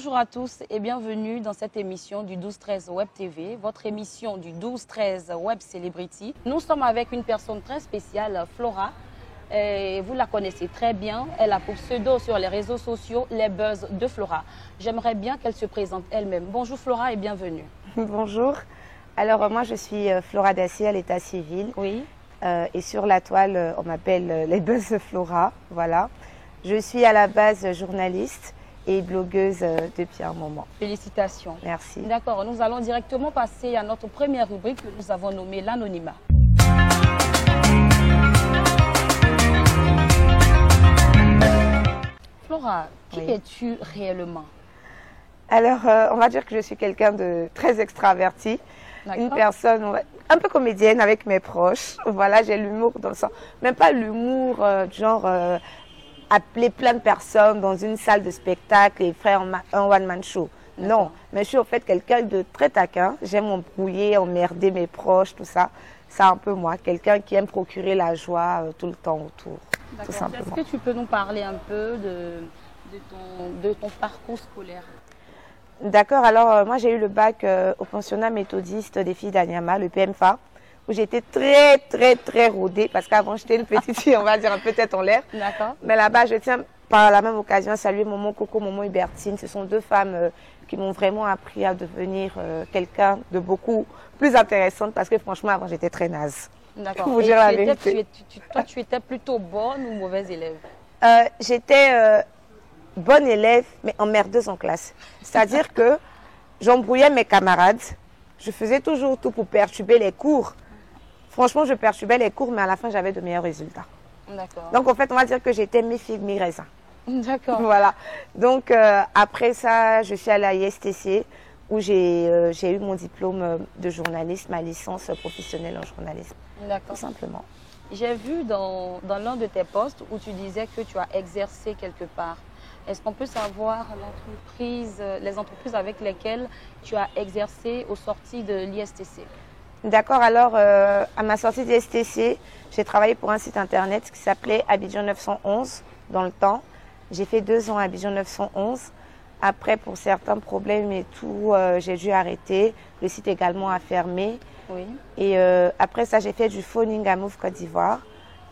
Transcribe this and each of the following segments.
Bonjour à tous et bienvenue dans cette émission du 12-13 Web TV, votre émission du 12-13 Web Celebrity. Nous sommes avec une personne très spéciale, Flora. Et vous la connaissez très bien. Elle a pour pseudo sur les réseaux sociaux les buzz de Flora. J'aimerais bien qu'elle se présente elle-même. Bonjour Flora et bienvenue. Bonjour. Alors moi je suis Flora Dacier à l'état civil. Oui. Et sur la toile on m'appelle les buzz Flora. Voilà. Je suis à la base journaliste et blogueuse depuis un moment. Félicitations. Merci. D'accord, nous allons directement passer à notre première rubrique que nous avons nommée l'anonymat. Flora, qui es-tu réellement? Alors on va dire que je suis quelqu'un de très extraverti, une personne un peu comédienne avec mes proches. Voilà, j'ai l'humour dans le sens, même pas l'humour genre appeler plein de personnes dans une salle de spectacle et faire un one-man show. Non, mais je suis en fait quelqu'un de très taquin. J'aime embrouiller, emmerder mes proches, tout ça. C'est un peu moi, quelqu'un qui aime procurer la joie tout le temps autour, tout simplement. Est-ce que tu peux nous parler un peu de ton parcours scolaire? D'accord, alors moi j'ai eu le bac au pensionnat méthodiste des filles d'Anyama, le PMFA, où j'étais très rodée, parce qu'avant j'étais une petite fille, on va dire un peu tête en l'air. D'accord. Mais là-bas, je tiens par la même occasion à saluer Maman Coco, Maman Hubertine. Ce sont deux femmes qui m'ont vraiment appris à devenir quelqu'un de beaucoup plus intéressante, parce que franchement, avant j'étais très naze. D'accord. Pour vous dire la vérité. Toi, tu étais plutôt bonne ou mauvaise élève? J'étais bonne élève, mais emmerdeuse en classe. C'est-à-dire que j'embrouillais mes camarades. Je faisais toujours tout pour perturber les cours. Franchement, je perturbais les cours, mais à la fin, j'avais de meilleurs résultats. D'accord. Donc, en fait, on va dire que j'étais mi-figue, mi-raisin. D'accord. Voilà. Donc, après ça, je suis allée à ISTC, où j'ai eu mon diplôme de journaliste, ma licence professionnelle en journalisme. D'accord. Tout simplement. J'ai vu dans l'un de tes posts où tu disais que tu as exercé quelque part. Est-ce qu'on peut savoir les entreprises avec lesquelles tu as exercé au sorti de l'ISTC? D'accord, alors à ma sortie de l'ISTC, j'ai travaillé pour un site internet qui s'appelait Abidjan 911 dans le temps. J'ai fait 2 ans à Abidjan 911. Après, pour certains problèmes et tout, j'ai dû arrêter. Le site également a fermé. Oui. Et après ça, j'ai fait du phoning à Move Côte d'Ivoire.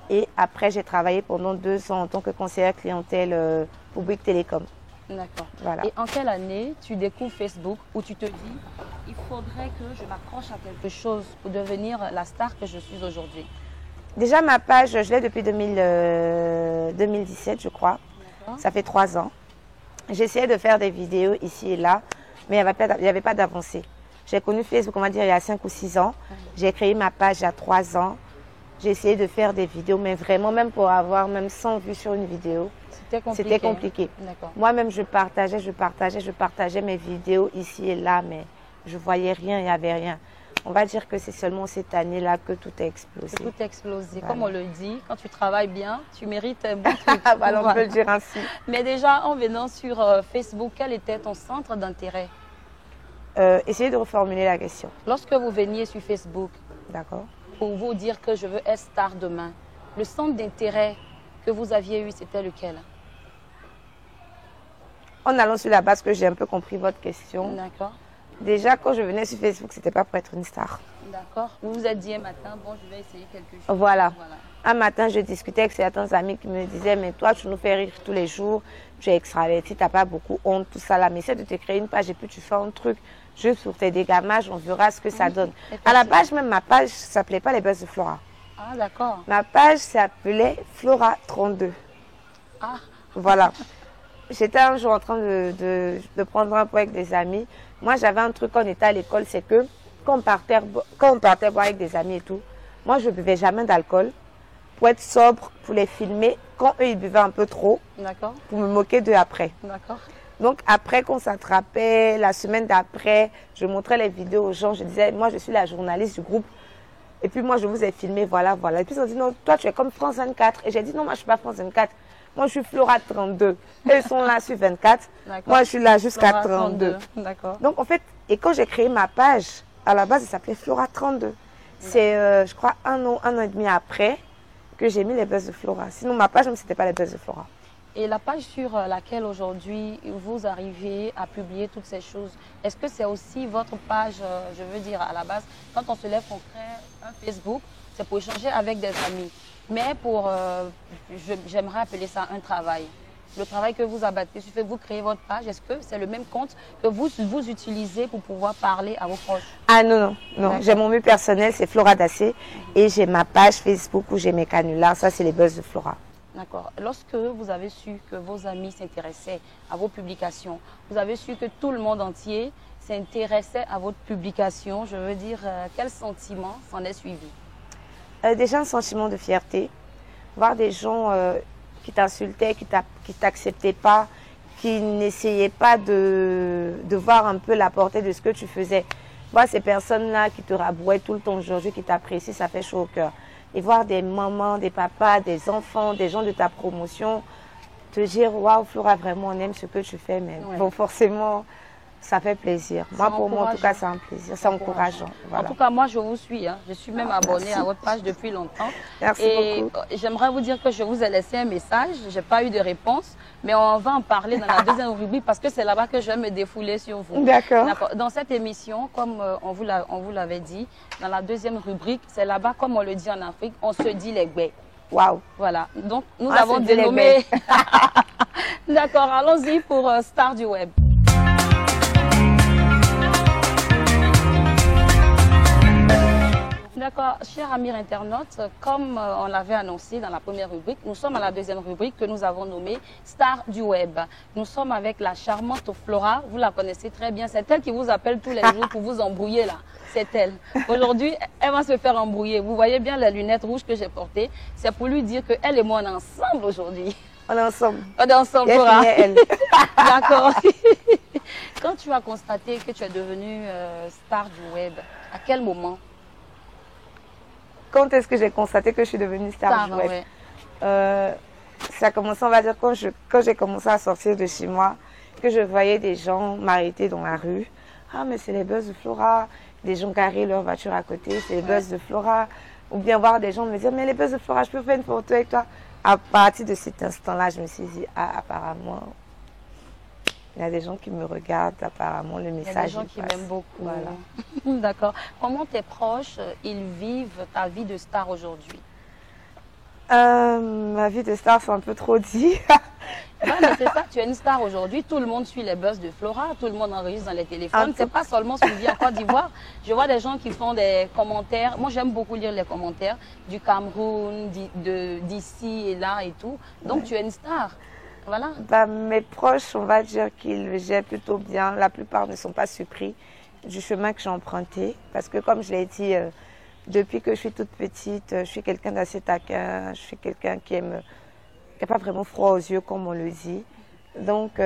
Et après, j'ai travaillé pendant 2 ans en tant que conseillère clientèle pour Bouygues Télécom. D'accord. Voilà. Et en quelle année tu découvres Facebook où tu te dis il faudrait que je m'accroche à quelque chose pour devenir la star que je suis aujourd'hui? Déjà, ma page, je l'ai depuis 2017, je crois. Ça fait 3 ans. J'essayais de faire des vidéos ici et là, mais il n'y avait pas d'avancée. J'ai connu Facebook, on va dire, il y a 5 ou 6 ans. J'ai créé ma page il y a 3 ans. J'ai essayé de faire des vidéos, mais vraiment, même pour avoir même 100 vues sur une vidéo, c'était compliqué. Moi-même, je partageais mes vidéos ici et là, mais je voyais rien, il n'y avait rien. On va dire que c'est seulement cette année-là que tout a explosé. Tout a explosé. Voilà. Comme on le dit, quand tu travailles bien, tu mérites un bon truc. Voilà, on peut le dire ainsi. Mais déjà, en venant sur Facebook, quel était ton centre d'intérêt? Essayez de reformuler la question. Lorsque vous veniez sur Facebook, d'accord, pour vous dire que je veux être star demain, le centre d'intérêt que vous aviez eu, c'était lequel? En allant sur la base que j'ai un peu compris votre question. D'accord. Déjà, quand je venais sur Facebook, c'était pas pour être une star. D'accord. Vous vous êtes dit un matin, bon, je vais essayer quelque chose. Voilà. Un matin, je discutais avec certains amis qui me disaient, mais toi, tu nous fais rire tous les jours, tu es extraverti, tu n'as pas beaucoup honte, tout ça là, mais essaie de te créer une page et puis tu fais un truc juste pour tes dégamages, on verra ce que ça donne. À la base, même ma page ne s'appelait pas les buzz de Flora. Ah, d'accord. Ma page s'appelait Flora 32. Ah. Voilà. J'étais un jour en train de prendre un pot avec des amis. Moi, j'avais un truc quand on était à l'école, c'est que quand on partait boire avec des amis et tout, moi, je ne buvais jamais d'alcool pour être sobre, pour les filmer. Quand eux, ils buvaient un peu trop, pour me moquer d'eux après. D'accord. Donc, après qu'on s'attrapait, la semaine d'après, je montrais les vidéos aux gens. Je disais, moi, je suis la journaliste du groupe. Et puis, moi, je vous ai filmé, voilà. Et puis, ils ont dit, non, toi, tu es comme France 24. Et j'ai dit, non, moi, je ne suis pas France 24. Moi, je suis Flora 32. Eux sont là sur 24. Moi, je suis là jusqu'à 32. Donc, en fait, et quand j'ai créé ma page, à la base, elle s'appelait Flora 32. C'est, je crois, un an et demi après que j'ai mis les buzz de Flora. Sinon, ma page, ce n'était pas les buzz de Flora. Et la page sur laquelle aujourd'hui vous arrivez à publier toutes ces choses, est-ce que c'est aussi votre page, je veux dire à la base, quand on se lève, on crée un Facebook, c'est pour échanger avec des amis. Mais pour, j'aimerais appeler ça un travail. Le travail que vous abattez, vous créez votre page, est-ce que c'est le même compte que vous utilisez pour pouvoir parler à vos proches? Ah non, j'ai mon mur personnel, c'est Flora Dassé, et j'ai ma page Facebook où j'ai mes canulars, ça c'est les buzz de Flora. D'accord. Lorsque vous avez su que vos amis s'intéressaient à vos publications, vous avez su que tout le monde entier s'intéressait à votre publication, je veux dire, quel sentiment s'en est suivi? Déjà un sentiment de fierté, voir des gens qui t'insultaient, qui t'acceptaient pas, qui n'essayaient pas de voir un peu la portée de ce que tu faisais. Voir ces personnes-là qui te rabrouaient tout le temps aujourd'hui, qui t'apprécient, ça fait chaud au cœur. Et voir des mamans, des papas, des enfants, des gens de ta promotion, te dire, waouh, Flora, vraiment, on aime ce que tu fais, mais bon, forcément, ça fait plaisir. Moi, pour moi, en tout cas, c'est un plaisir, c'est encourageant. Voilà. En tout cas, moi, je vous suis. Hein. Je suis même abonnée à votre page depuis longtemps. Merci beaucoup. J'aimerais vous dire que je vous ai laissé un message. Je n'ai pas eu de réponse, mais on va en parler dans la deuxième rubrique parce que c'est là-bas que je vais me défouler sur vous. D'accord. Dans cette émission, comme on vous l'avait dit, dans la deuxième rubrique, c'est là-bas, comme on le dit en Afrique, on se dit les gbés. Waouh. Voilà. Donc, nous avons dénommé... D'accord, allons-y pour Star du Web. D'accord, chers amis internautes, comme on l'avait annoncé dans la première rubrique, nous sommes à la deuxième rubrique que nous avons nommée Star du Web. Nous sommes avec la charmante Flora, vous la connaissez très bien, c'est elle qui vous appelle tous les jours pour vous embrouiller là, c'est elle. Aujourd'hui, elle va se faire embrouiller. Vous voyez bien les lunettes rouges que j'ai portées, c'est pour lui dire qu'elle et moi on est ensemble aujourd'hui. On est ensemble. On est ensemble, Flora. Elle. D'accord. Quand tu as constaté que tu es devenue star du Web, à quel moment? Quand est-ce que j'ai constaté que je suis devenue star du web? Ça a commencé, on va dire, quand j'ai commencé à sortir de chez moi, que je voyais des gens m'arrêter dans la rue. Ah, mais c'est les buzz de Flora. Des gens garent leur voiture à côté, c'est les buzz de Flora. Ou bien voir des gens me dire, mais les buzz de Flora, je peux faire une photo avec toi. À partir de cet instant-là, je me suis dit, ah, apparemment, il y a des gens qui me regardent, apparemment, le message. Il y a des gens qui m'aiment beaucoup. Voilà. D'accord. Comment tes proches, ils vivent ta vie de star aujourd'hui? Ma vie de star, c'est un peu trop dit. Ouais, mais c'est ça, tu es une star aujourd'hui. Tout le monde suit les buzz de Flora, tout le monde enregistre dans les téléphones. C'est pas seulement suivi en Côte d'Ivoire. Je vois des gens qui font des commentaires. Moi, j'aime beaucoup lire les commentaires du Cameroun, d'ici et là et tout. Donc, tu es une star. Voilà. Bah, mes proches, on va dire qu'ils le gèrent plutôt bien. La plupart ne sont pas surpris du chemin que j'ai emprunté. Parce que comme je l'ai dit, depuis que je suis toute petite, je suis quelqu'un d'assez taquin. Je suis quelqu'un qui n'a pas vraiment froid aux yeux, comme on le dit. Donc,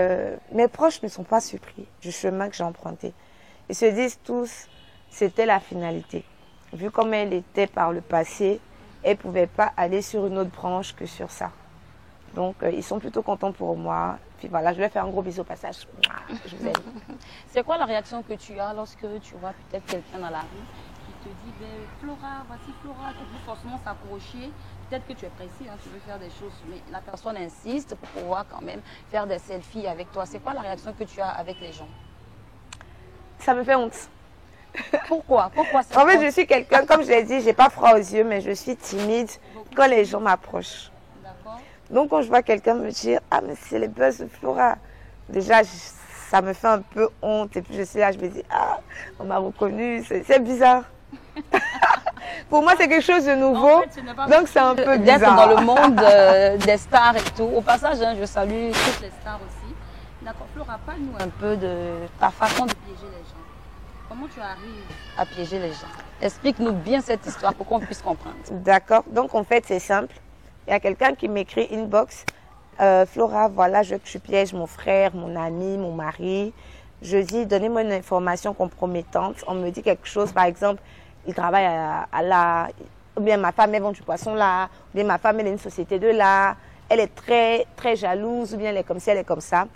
mes proches ne sont pas surpris du chemin que j'ai emprunté. Ils se disent tous, c'était la finalité. Vu comme elle était par le passé, elle ne pouvait pas aller sur une autre branche que sur ça. Donc, ils sont plutôt contents pour moi. Puis voilà, je vais faire un gros bisou au passage. Je vous aime. C'est quoi la réaction que tu as lorsque tu vois peut-être quelqu'un dans la rue qui te dit, ben, Flora, voici Flora, tu peux forcément s'approcher. Peut-être que tu es précis, hein, tu veux faire des choses, mais la personne insiste pour pouvoir quand même faire des selfies avec toi. C'est quoi la réaction que tu as avec les gens? Ça me fait honte. Pourquoi? En fait, je suis quelqu'un, comme je l'ai dit, je n'ai pas froid aux yeux, mais je suis timide quand les gens m'approchent. Donc, quand je vois quelqu'un me dire, ah, mais c'est les buzz de Flora, déjà, ça me fait un peu honte. Et puis, je suis là, je me dis, ah, on m'a reconnu, c'est bizarre. Pour moi, c'est quelque chose de nouveau, en fait, donc c'est un peu bizarre. D'être dans le monde des stars et tout. Au passage, hein, je salue toutes les stars aussi. D'accord, Flora, parle-nous un peu de ta façon de piéger les gens. Comment tu arrives à piéger les gens? Explique-nous bien cette histoire pour qu'on puisse comprendre. D'accord, donc en fait, c'est simple. Il y a quelqu'un qui m'écrit inbox, Flora, voilà, je veux que tu pièges mon frère, mon ami, mon mari. Je dis, donnez-moi une information compromettante. On me dit quelque chose, par exemple, il travaille à la... Ou bien ma femme, elle vend du poisson là. Ou bien ma femme, elle a une société de là. Elle est très, très jalouse. Ou bien elle est comme ça, elle est comme ça.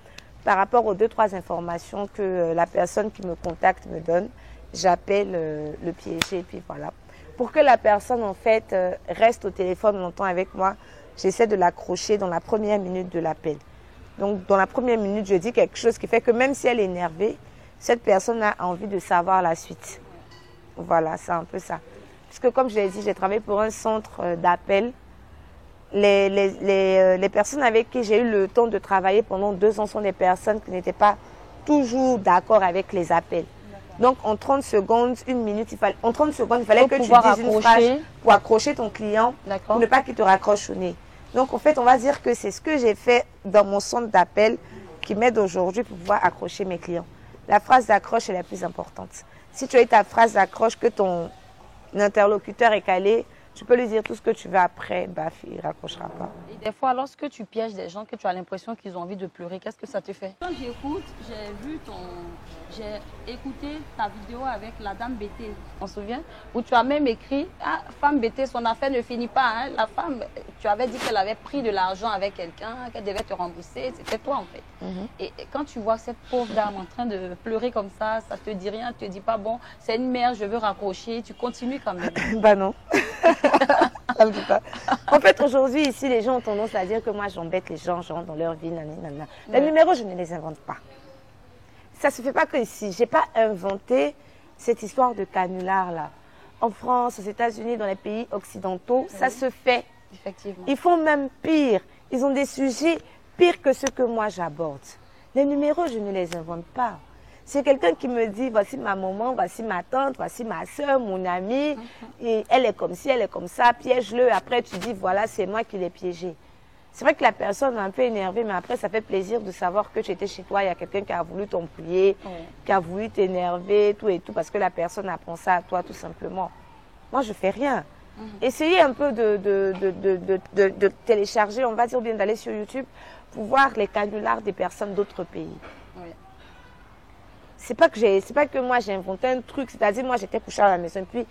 Par rapport aux 2-3 informations que la personne qui me contacte me donne, j'appelle le piéger et puis voilà. Pour que la personne, en fait, reste au téléphone longtemps avec moi, j'essaie de l'accrocher dans la première minute de l'appel. Donc, dans la première minute, je dis quelque chose qui fait que même si elle est énervée, cette personne a envie de savoir la suite. Voilà, c'est un peu ça. Puisque comme je l'ai dit, j'ai travaillé pour un centre d'appel. Les personnes avec qui j'ai eu le temps de travailler pendant 2 ans sont des personnes qui n'étaient pas toujours d'accord avec les appels. Donc, en 30 secondes, 1 minute, il fallait que tu dises une phrase pour accrocher ton client, pour ne pas qu'il te raccroche au nez. Donc, en fait, on va dire que c'est ce que j'ai fait dans mon centre d'appel qui m'aide aujourd'hui pour pouvoir accrocher mes clients. La phrase d'accroche est la plus importante. Si tu as eu ta phrase d'accroche, que ton interlocuteur est calé, tu peux lui dire tout ce que tu veux après, bah, il ne raccrochera pas. Et des fois, lorsque tu pièges des gens, que tu as l'impression qu'ils ont envie de pleurer, qu'est-ce que ça te fait? Quand j'écoute, j'ai écouté ta vidéo avec la dame BT, on se souvient? Où tu as même écrit, ah, femme BT, son affaire ne finit pas. Hein. La femme, tu avais dit qu'elle avait pris de l'argent avec quelqu'un, qu'elle devait te rembourser, c'était toi en fait. Et quand tu vois cette pauvre dame en train de pleurer comme ça te dit rien, tu te dis pas, bon, c'est une mère, je veux raccrocher, tu continues quand même. Bah non. Ça me dit pas. En fait, aujourd'hui, ici, les gens ont tendance à dire que moi, j'embête les gens, genre dans leur vie, nanana. Les numéros, je ne les invente pas. Ça ne se fait pas que ici. Je n'ai pas inventé cette histoire de canular là. En France, aux États-Unis, dans les pays occidentaux, ça se fait. Effectivement. Ils font même pire. Ils ont des sujets pires que ceux que moi j'aborde. Les numéros, je ne les invente pas. C'est quelqu'un qui me dit, voici ma maman, voici ma tante, voici ma soeur, mon amie, et elle est comme ci, elle est comme ça, piège-le. Après, tu dis, voilà, c'est moi qui l'ai piégé. C'est vrai que la personne est un peu énervée, mais après, ça fait plaisir de savoir que tu étais chez toi, il y a quelqu'un qui a voulu t'embrouiller, qui a voulu t'énerver, tout et tout, parce que la personne a pensé à toi, tout simplement. Moi, je ne fais rien. Essayez un peu de télécharger, on va dire bien d'aller sur YouTube, pour voir les canulars des personnes d'autres pays. C'est pas que moi j'ai inventé un truc, c'est-à-dire moi j'étais couchée à la maison, puis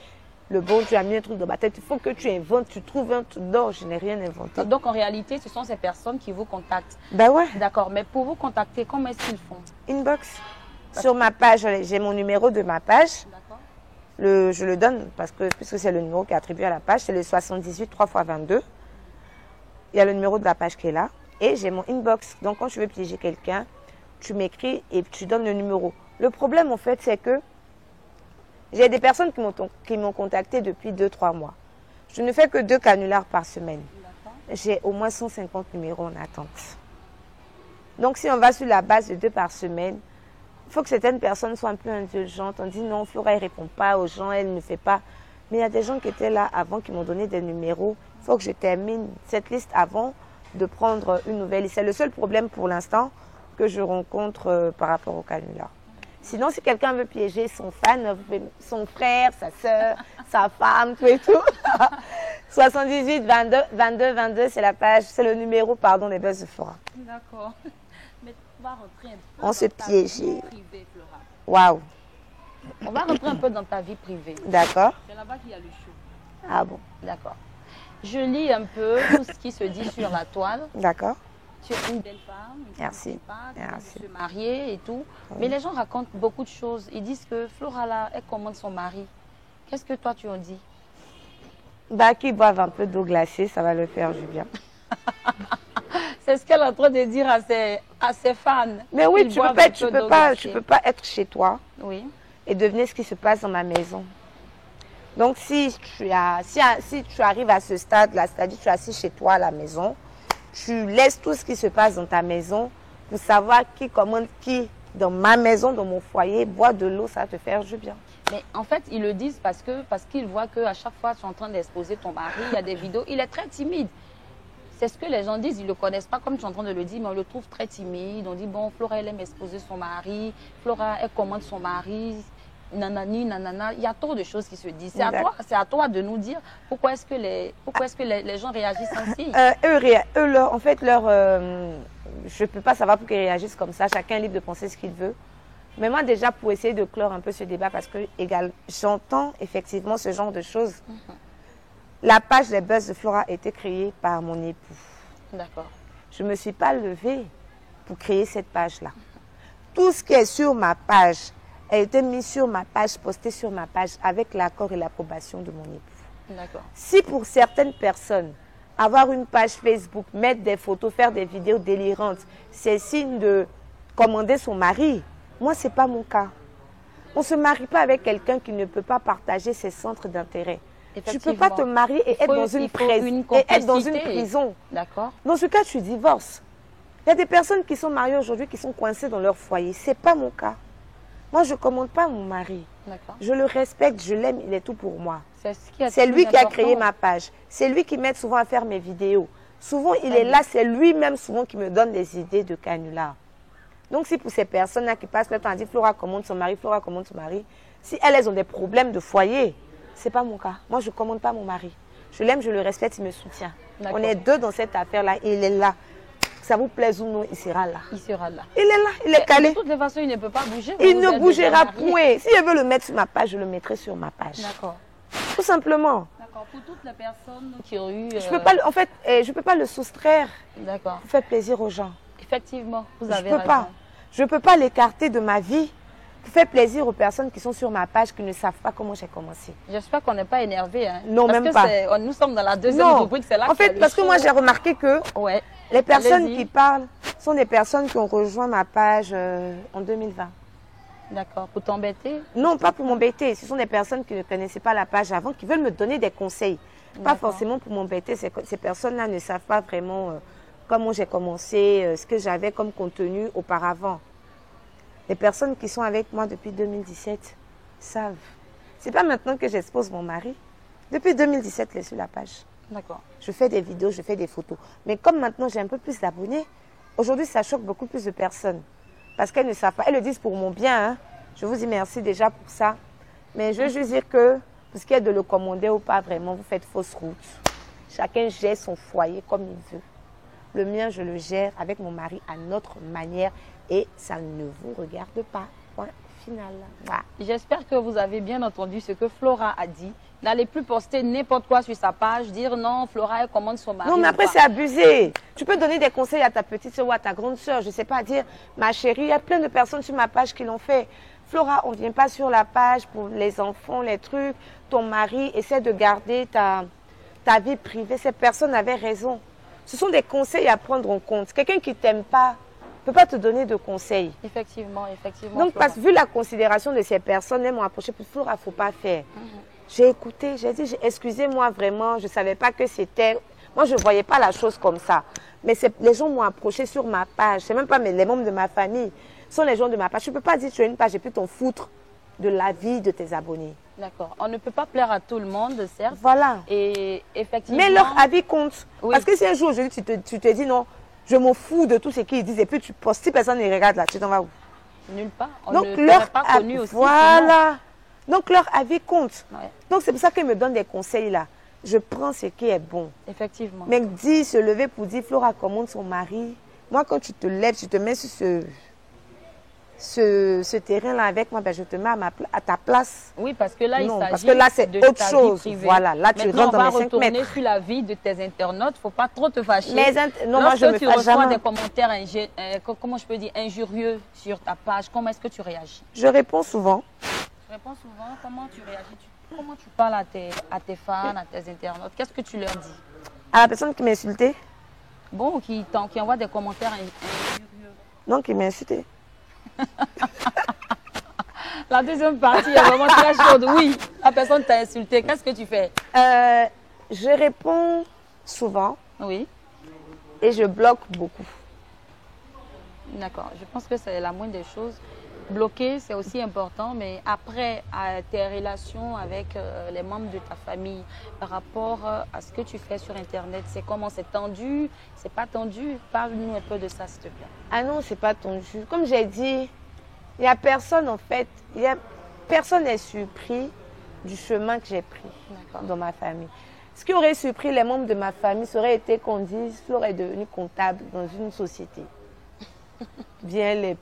le bon Dieu a mis un truc dans ma tête. Il faut que tu inventes, tu trouves un truc. Non, je n'ai rien inventé. Donc en réalité, ce sont ces personnes qui vous contactent. Ben ouais. D'accord, mais pour vous contacter, comment est-ce qu'ils font? Inbox. Sur ma page, j'ai mon numéro de ma page. D'accord. Je le donne puisque c'est le numéro qui est attribué à la page, c'est le 78 3 x 22. Il y a le numéro de la page qui est là. Et j'ai mon inbox. Donc quand tu veux piéger quelqu'un, tu m'écris et tu donnes le numéro. Le problème, en fait, c'est que j'ai des personnes qui m'ont contacté depuis 2-3 mois. Je ne fais que 2 canulars par semaine. J'ai au moins 150 numéros en attente. Donc, si on va sur la base de 2 par semaine, il faut que certaines personnes soient un peu indulgentes. On dit non, Flora, elle ne répond pas aux gens, elle ne fait pas. Mais il y a des gens qui étaient là avant, qui m'ont donné des numéros. Il faut que je termine cette liste avant de prendre une nouvelle liste. C'est le seul problème pour l'instant que je rencontre par rapport au canular. Sinon, si quelqu'un veut piéger son fan, son frère, sa soeur, sa femme, tout et tout, 78 22 22 22, c'est la page, c'est le numéro, pardon, des Buzz de Flora. D'accord. Mais on va rentrer un peu on se piégeait. Vie privée, Flora. Waouh. On va rentrer un peu dans ta vie privée. D'accord. C'est là-bas qu'il y a le show. Ah bon. D'accord. Je lis un peu tout ce qui se dit sur la toile. D'accord. Tu es une belle femme, merci. Tu se marier et tout. Oui. Mais les gens racontent beaucoup de choses. Ils disent que Flora, là, elle commande son mari. Qu'est-ce que toi, tu en dis? Bah, qu'ils boivent un peu d'eau glacée, ça va le faire du bien. C'est ce qu'elle est en train de dire à ses fans. Mais oui, tu peux pas être chez toi et deviner ce qui se passe dans ma maison. Donc, si tu arrives à ce stade-là, c'est-à-dire tu es assis chez toi à la maison, tu laisses tout ce qui se passe dans ta maison pour savoir qui commande qui dans ma maison, dans mon foyer, boire de l'eau, ça va te faire du bien. Mais en fait, ils le disent parce qu'ils voient qu'à chaque fois tu es en train d'exposer ton mari, il y a des vidéos, il est très timide. C'est ce que les gens disent, ils ne le connaissent pas comme tu es en train de le dire, mais on le trouve très timide. On dit, bon, Flora, elle aime exposer son mari, Flora, elle commande son mari, nanani, nanana. Il y a trop de choses qui se disent. C'est à toi de nous dire pourquoi est-ce que les gens réagissent ainsi. Je ne peux pas savoir pourquoi ils réagissent comme ça. Chacun est libre de penser ce qu'il veut. Mais moi, déjà, pour essayer de clore un peu ce débat, parce que j'entends effectivement ce genre de choses. La page des Buzz de Flora a été créée par mon époux. D'accord. Je ne me suis pas levée pour créer cette page-là. Tout ce qui est sur ma page a été mis sur ma page, posté sur ma page avec l'accord et l'approbation de mon époux. D'accord. Si pour certaines personnes, avoir une page Facebook, mettre des photos, faire des vidéos délirantes, c'est signe de commander son mari. Moi, ce n'est pas mon cas. On ne se marie pas avec quelqu'un qui ne peut pas partager ses centres d'intérêt. Tu ne peux pas te marier et être dans une prison. D'accord. Dans ce cas, tu divorces. Il y a des personnes qui sont mariées aujourd'hui qui sont coincées dans leur foyer. Ce n'est pas mon cas. Moi, je ne commande pas mon mari. Je le respecte, je l'aime, il est tout pour moi. C'est lui qui a créé ma page. C'est lui qui m'aide souvent à faire mes vidéos. Souvent, il est là, c'est lui-même souvent qui me donne des idées de canular. Donc, si pour ces personnes-là qui passent le temps à dire Flora commande son mari, Flora commande son mari, si elles ont des problèmes de foyer, ce n'est pas mon cas. Moi, je ne commande pas mon mari. Je l'aime, je le respecte, il me soutient. On est deux dans cette affaire-là, il est là. Que ça vous plaise ou non, il sera là. Il sera là. Il est là, il est calé. De toute façon, il ne peut pas bouger. Il ne bougera point. Si je veux le mettre sur ma page, je le mettrai sur ma page. D'accord. Tout simplement. D'accord. Pour toutes les personnes qui ont eu... Je peux pas, en fait, je ne peux pas le soustraire. D'accord. Pour faire plaisir aux gens. Effectivement, vous avez raison. Je ne peux pas l'écarter de ma vie pour faire plaisir aux personnes qui sont sur ma page, qui ne savent pas comment j'ai commencé. J'espère qu'on n'est pas énervé. Hein. Non, parce même pas. Nous sommes dans la deuxième rubrique. En fait, parce que moi, j'ai remarqué que les personnes qui parlent sont des personnes qui ont rejoint ma page en 2020. D'accord. Pour t'embêter? Non, pas pour m'embêter. Ce sont des personnes qui ne connaissaient pas la page avant, qui veulent me donner des conseils. Pas forcément pour m'embêter. Ces personnes-là ne savent pas vraiment comment j'ai commencé, ce que j'avais comme contenu auparavant. Les personnes qui sont avec moi depuis 2017 savent. Ce n'est pas maintenant que j'expose mon mari. Depuis 2017, il est sur la page. D'accord. Je fais des vidéos, je fais des photos. Mais comme maintenant j'ai un peu plus d'abonnés, aujourd'hui ça choque beaucoup plus de personnes. Parce qu'elles ne savent pas. Elles le disent pour mon bien. Hein. Je vous dis merci déjà pour ça. Mais je veux juste dire que, pour ce qui est de le commander ou pas, vraiment, vous faites fausse route. Chacun gère son foyer comme il veut. Le mien, je le gère avec mon mari à notre manière et ça ne vous regarde pas. Point final. Voilà. J'espère que vous avez bien entendu ce que Flora a dit. N'allez plus poster n'importe quoi sur sa page, dire non, Flora, elle commande son mari. Non, mais après, c'est abusé. Tu peux donner des conseils à ta petite soeur ou à ta grande soeur. Je ne sais pas dire, ma chérie, il y a plein de personnes sur ma page qui l'ont fait. Flora, on ne vient pas sur la page pour les enfants, les trucs. Ton mari essaie de garder ta vie privée. Ces personnes avaient raison. Ce sont des conseils à prendre en compte. Quelqu'un qui ne t'aime pas ne peut pas te donner de conseils. Effectivement, effectivement. Donc, parce que vu la considération de ces personnes, elles m'ont approché pour Flora, il ne faut pas faire. J'ai écouté, j'ai dit, excusez-moi vraiment, je ne savais pas que c'était... Moi, je ne voyais pas la chose comme ça. Mais les gens m'ont approché sur ma page. Ce n'est même pas les membres de ma famille. Ce sont les gens de ma page. Je ne peux pas dire tu as une page et puis t'en foutre de la vie de tes abonnés. D'accord. On ne peut pas plaire à tout le monde, certes. Voilà. Et effectivement... Mais leur avis compte. Oui. Parce que si un jour, aujourd'hui, tu te dis non, je m'en fous de tout ce qu'ils disent et puis tu postes, si personne ne regarde là, tu t'en vas où? Nulle part. On donc, ne serait pas connu aussi. Voilà. Donc, leur avis compte. Ouais. Donc, c'est pour ça qu'ils me donnent des conseils là. Je prends ce qui est bon. Effectivement. Mais se lever pour dire, Flora commande son mari. Moi, quand tu te lèves, tu te mets sur ce terrain-là avec moi, ben, je te mets à ta place. Oui, parce que là, il s'agit parce que là, c'est autre chose. Voilà, là, tu rentres dans mes 5 mètres. On va retourner sur la vie de tes internautes. Il ne faut pas trop te fâcher. Non, moi, je me tu reçois des commentaires, comment je peux dire, injurieux sur ta page, comment est-ce que tu réagis? Je réponds souvent. Tu réponds souvent. Comment tu réagis? Comment tu parles à tes fans, à tes internautes? Qu'est-ce que tu leur dis? À la personne qui m'a insulté? Bon, qui envoie des commentaires injurieux. Non, qui m'a insulté. La deuxième partie est vraiment très chaude. Oui, la personne t'a insulté. Qu'est-ce que tu fais? Je réponds souvent. Oui. Et je bloque beaucoup. D'accord. Je pense que c'est la moindre des choses. Bloquer, c'est aussi important, mais après, à tes relations avec les membres de ta famille, par rapport à ce que tu fais sur Internet, c'est comment? C'est tendu? C'est pas tendu? Parle-nous un peu de ça, s'il te plaît. Ah non, c'est pas tendu. Comme j'ai dit, il n'y a personne, en fait, personne n'est surpris du chemin que j'ai pris dans ma famille. Ce qui aurait surpris les membres de ma famille, ça aurait été qu'on dise Flora est devenue comptable dans une société. Bien les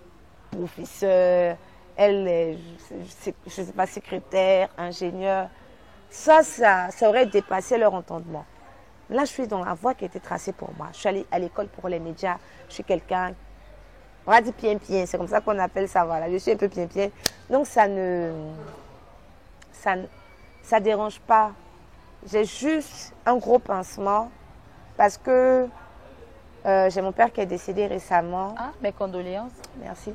professeur, elle est, je ne sais pas, secrétaire, ingénieur. Ça aurait dépassé leur entendement. Là, je suis dans la voie qui a été tracée pour moi. Je suis allée à l'école pour les médias. Je suis quelqu'un, on va dire bien-bien, c'est comme ça qu'on appelle ça. Voilà. Je suis un peu bien-bien. Donc, ça dérange pas. J'ai juste un gros pincement Parce que j'ai mon père qui est décédé récemment. Ah, mes condoléances. Merci.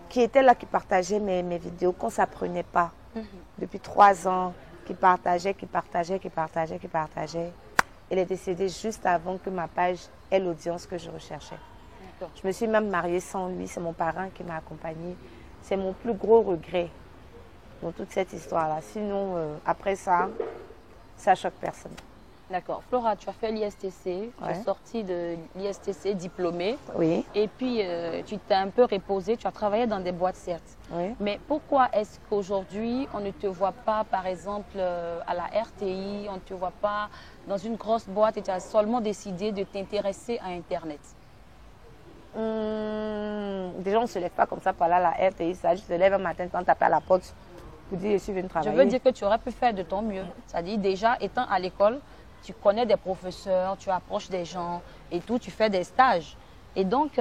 Qui était là, qui partageait mes vidéos, qu'on ne s'apprenait pas. Depuis 3 ans, qui partageait. Il est décédé juste avant que ma page ait l'audience que je recherchais. Je me suis même mariée sans lui. C'est mon parrain qui m'a accompagnée. C'est mon plus gros regret dans toute cette histoire-là. Sinon, après ça, ça choque personne. D'accord. Flora, tu as fait l'ISTC, tu es sortie de l'ISTC diplômée. Oui. Et puis, tu t'es un peu reposée, tu as travaillé dans des boîtes, certes. Oui. Mais pourquoi est-ce qu'aujourd'hui, on ne te voit pas, par exemple, à la RTI, on ne te voit pas dans une grosse boîte et tu as seulement décidé de t'intéresser à Internet? Déjà, on ne se lève pas comme ça pour aller à la RTI. Ça, je te lève un matin quand tu tapes à la porte pour dire je suis venue travailler. Je veux dire que tu aurais pu faire de ton mieux. C'est-à-dire, déjà, étant à l'école, tu connais des professeurs, tu approches des gens et tout, tu fais des stages. Et donc,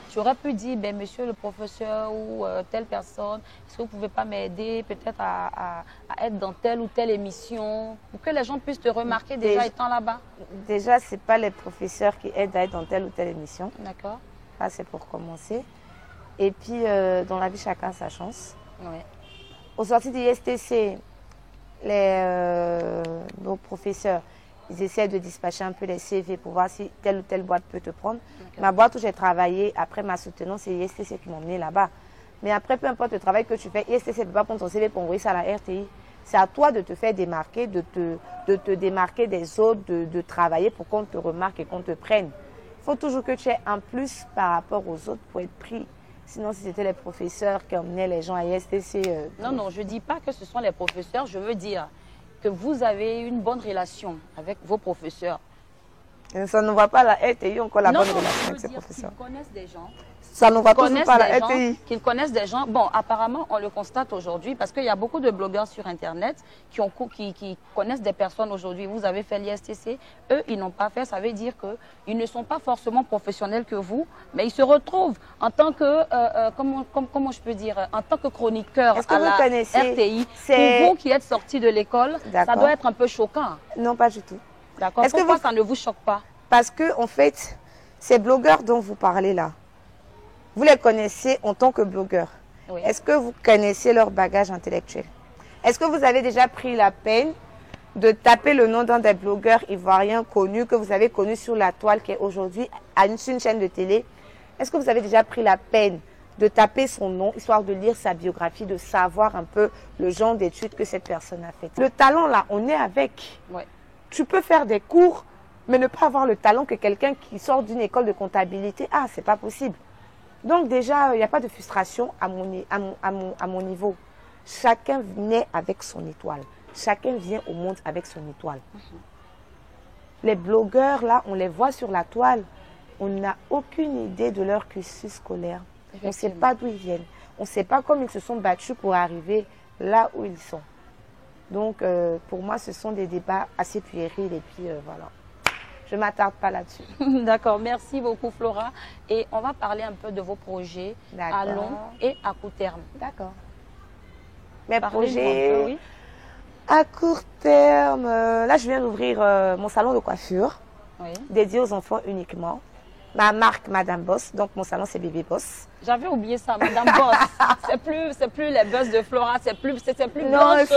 tu aurais pu dire, ben, monsieur le professeur ou telle personne, est-ce que vous ne pouvez pas m'aider peut-être à être dans telle ou telle émission pour que les gens puissent te remarquer déjà étant là-bas? Déjà, ce n'est pas les professeurs qui aident à être dans telle ou telle émission. D'accord. Ça, c'est pour commencer. Et puis, dans la vie, chacun a sa chance. Ouais. Au sorti du ISTC, nos professeurs, ils essaient de dispatcher un peu les CV pour voir si telle ou telle boîte peut te prendre. Ma boîte où j'ai travaillé, après ma soutenance, c'est ISTC qui m'a emmené là-bas. Mais après, peu importe le travail que tu fais, ISTC ne peut pas prendre ton CV pour envoyer ça à la RTI. C'est à toi de te faire démarquer, de te démarquer des autres, de travailler pour qu'on te remarque et qu'on te prenne. Il faut toujours que tu aies un plus par rapport aux autres pour être pris. Sinon, si c'était les professeurs qui emmenaient les gens à ISTC... Non, non, je ne dis pas que ce sont les professeurs. Je veux dire que vous avez une bonne relation avec vos professeurs. Ça ne voit pas la RTI encore la bonne relation avec ses professeurs. Qu'ils connaissent des gens. Ça ne voit toujours pas la RTI. Qu'ils connaissent des gens. Bon, apparemment, on le constate aujourd'hui parce qu'il y a beaucoup de blogueurs sur Internet qui connaissent des personnes aujourd'hui. Vous avez fait l'ISTC, eux, ils n'ont pas fait. Ça veut dire qu'ils ne sont pas forcément professionnels que vous, mais ils se retrouvent en tant que, comment je peux dire, en tant que chroniqueur à la RTI. Pour vous qui êtes sortis de l'école, ça doit être un peu choquant. Non, pas du tout. D'accord. Pourquoi ça ne vous choque pas? Parce que, en fait, ces blogueurs dont vous parlez là, vous les connaissez en tant que blogueurs. Oui. Est-ce que vous connaissez leur bagage intellectuel? Est-ce que vous avez déjà pris la peine de taper le nom d'un des blogueurs ivoiriens connus que vous avez connu sur la toile qui est aujourd'hui à une chaîne de télé? Est-ce que vous avez déjà pris la peine de taper son nom, histoire de lire sa biographie, de savoir un peu le genre d'études que cette personne a fait? Le talent là, on est avec. Ouais. Tu peux faire des cours, mais ne pas avoir le talent que quelqu'un qui sort d'une école de comptabilité. Ah, c'est pas possible. Donc déjà, il n'y a pas de frustration à mon niveau. Chacun naît avec son étoile. Chacun vient au monde avec son étoile. Les blogueurs, là, on les voit sur la toile. On n'a aucune idée de leur cursus scolaire. On ne sait pas d'où ils viennent. On ne sait pas comment ils se sont battus pour arriver là où ils sont. Donc, pour moi, ce sont des débats assez puérils. Et puis, voilà. Je ne m'attarde pas là-dessus. D'accord, merci beaucoup Flora. Et on va parler un peu de vos projets à long et à court terme. D'accord. Mes projets oui. À court terme, là je viens d'ouvrir mon salon de coiffure, dédié aux enfants uniquement. Ma marque Madame Boss, donc mon salon c'est Bébé Boss. J'avais oublié ça, Madame Boss. c'est plus les buzz de Flora, c'est plus Blanco.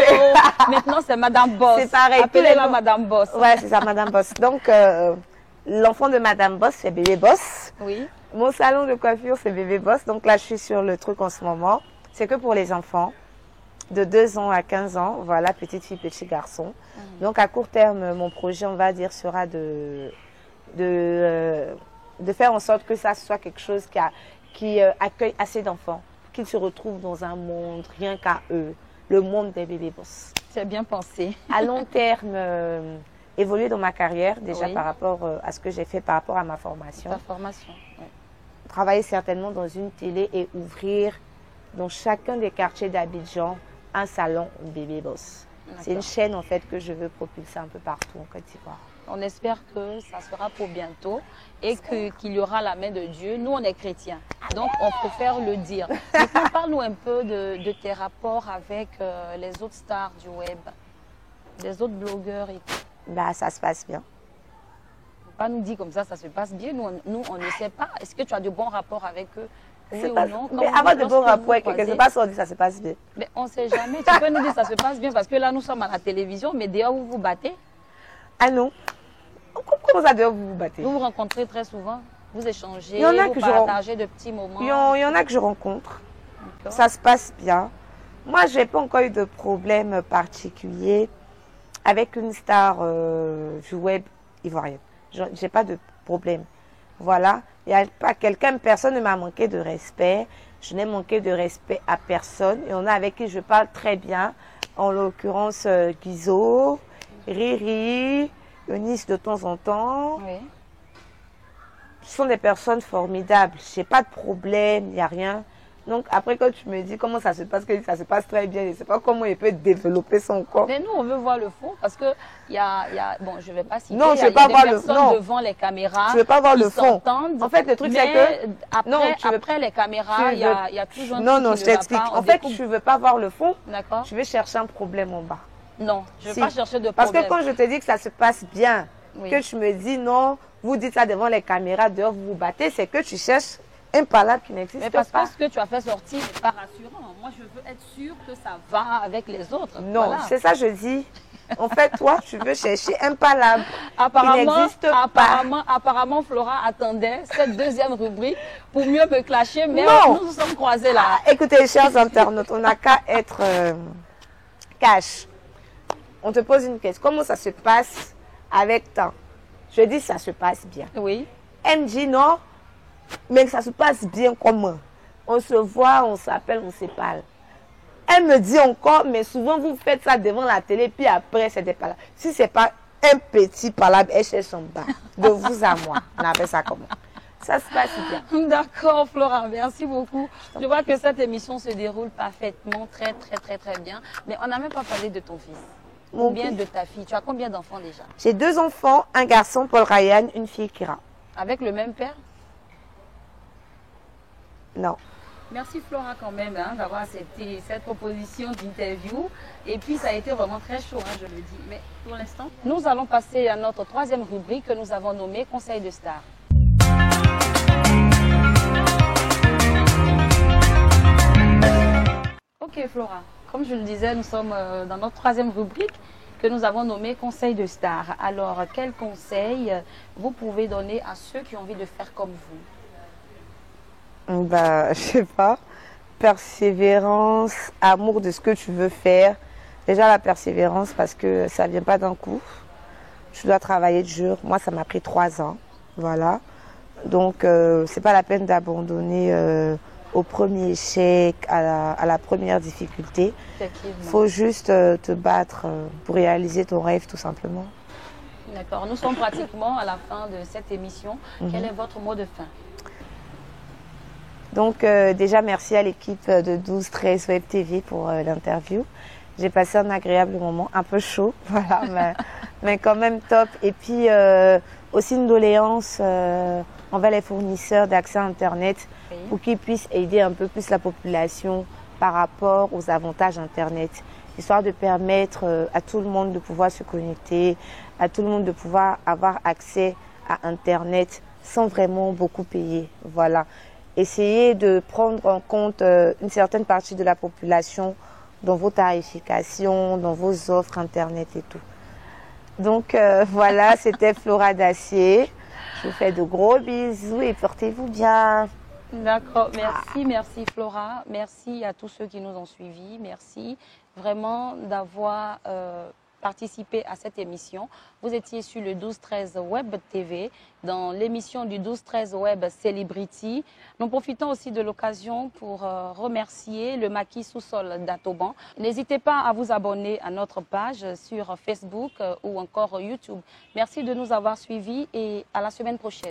Maintenant c'est Madame Boss. C'est pareil. Appelez-la Madame Boss. Ouais, c'est ça, Madame Boss. Donc l'enfant de Madame Boss c'est Bébé Boss. Oui. Mon salon de coiffure c'est Bébé Boss. Donc là je suis sur le truc en ce moment. C'est que pour les enfants de 2 ans à 15 ans, voilà, petite fille, petit garçon. Donc à court terme, mon projet, on va dire, sera de faire en sorte que ça soit quelque chose qui accueille assez d'enfants, qu'ils se retrouvent dans un monde rien qu'à eux, le monde des bébés boss. C'est bien pensé. À long terme, évoluer dans ma carrière, déjà par rapport à ce que j'ai fait par rapport à ma formation. Ta formation, oui. Travailler certainement dans une télé et ouvrir dans chacun des quartiers d'Abidjan un salon bébé boss. C'est une chaîne en fait que je veux propulser un peu partout en Côte d'Ivoire. On espère que ça sera pour bientôt et qu'il y aura la main de Dieu. Nous, on est chrétiens, donc on préfère le dire. Parle-nous un peu de tes rapports avec les autres stars du web, les autres blogueurs et tout. Bah, ça se passe bien. pas nous dire comme ça se passe bien. Nous, on ne sait pas. Est-ce que tu as de bons rapports avec eux? Oui ou non? Mais avoir de bons rapports avec quelqu'un, c'est pas ça, on dit ça se passe bien. Mais on ne sait jamais. Tu peux nous dire ça se passe bien parce que là, nous sommes à la télévision, mais dehors, vous vous battez? Ah non. Comment ça, dehors, vous vous battez? Vous vous rencontrez très souvent? Vous échangez, vous partagez de petits moments? Il y en a que je rencontre. Ça se passe bien. Moi, je n'ai pas encore eu de problème particulier avec une star du web ivoirienne. Je n'ai pas de problème. Voilà. Il n'y a pas quelqu'un, personne ne m'a manqué de respect. Je n'ai manqué de respect à personne. Il y en a avec qui je parle très bien. En l'occurrence, Guizot, Riri, Eunice de temps en temps. Oui. Ce sont des personnes formidables. Je n'ai pas de problème, il n'y a rien. Donc après, quand tu me dis comment ça se passe, que ça se passe très bien, je ne sais pas comment il peut développer son corps. Mais nous, on veut voir le fond parce que bon, je ne vais pas citer, non, il y a des personnes devant les caméras. Je ne veux pas voir le fond. En fait, le truc, c'est que après les caméras, il y a toujours un truc non, je t'explique. En fait, je ne veux pas voir le fond. D'accord. Je veux chercher un problème en bas. Non, je ne veux pas chercher de problème. Parce que quand je te dis que ça se passe bien, que tu me dis non, vous dites ça devant les caméras, dehors vous vous battez, c'est que tu cherches un palabre qui n'existe pas. Mais parce que ce que tu as fait sortir n'est pas rassurant. Moi, je veux être sûre que ça va avec les autres. Non, voilà. C'est ça je dis. En fait, toi, tu veux chercher un palabre qui n'existe pas. Apparemment, Flora attendait cette deuxième rubrique pour mieux me clasher, mais nous nous sommes croisés là. Écoutez, chers internautes, on n'a qu'à être cash. On te pose une question. Comment ça se passe avec toi? Je dis ça se passe bien. Oui. Elle me dit non, mais ça se passe bien comment? On se voit, on s'appelle, on se parle. Elle me dit encore, mais souvent vous faites ça devant la télé, puis après c'est des palabres. Si ce n'est pas un petit palabre, elle cherche son bas. De vous à moi, on appelle ça comment? Ça se passe bien. D'accord, Flora, merci beaucoup. Je vois que cette émission se déroule parfaitement, très bien. Mais on n'a même pas parlé de ton fils. Combien de ta fille? Tu as combien d'enfants déjà? J'ai 2 enfants, un garçon, Paul Ryan, une fille, Kira. Avec le même père? Non. Merci Flora quand même d'avoir accepté cette proposition d'interview. Et puis ça a été vraiment très chaud, je le dis. Mais pour l'instant, nous allons passer à notre 3e rubrique que nous avons nommée Conseil de star. Ok Flora, comme je le disais, nous sommes dans notre 3e rubrique que nous avons nommée Conseil de star. Alors, quel conseil vous pouvez donner à ceux qui ont envie de faire comme vous? Je sais pas. Persévérance, amour de ce que tu veux faire. Déjà la persévérance parce que ça vient pas d'un coup. Tu dois travailler dur. Moi, ça m'a pris 3 ans. Voilà. Donc, c'est pas la peine d'abandonner au premier échec, à la première difficulté. Il faut juste te battre pour réaliser ton rêve, tout simplement. D'accord. Nous sommes pratiquement à la fin de cette émission. Quel est votre mot de fin? Donc, déjà, merci à l'équipe de 12-13 Web TV pour l'interview. J'ai passé un agréable moment, un peu chaud, voilà, mais quand même top. Et puis, aussi une doléance envers les fournisseurs d'accès à Internet pour qu'ils puissent aider un peu plus la population par rapport aux avantages Internet, histoire de permettre à tout le monde de pouvoir se connecter, à tout le monde de pouvoir avoir accès à Internet sans vraiment beaucoup payer. Voilà. Essayez de prendre en compte une certaine partie de la population dans vos tarifications, dans vos offres Internet et tout. Donc voilà, c'était Flora Dacier. Je vous fais de gros bisous et portez-vous bien. D'accord, merci Flora. Merci à tous ceux qui nous ont suivis. Merci vraiment d'avoir participé à cette émission. Vous étiez sur le 12-13 Web TV, dans l'émission du 12-13 Web Celebrity. Nous profitons aussi de l'occasion pour remercier le maquis sous-sol d'Atoban. N'hésitez pas à vous abonner à notre page sur Facebook ou encore YouTube. Merci de nous avoir suivis et à la semaine prochaine.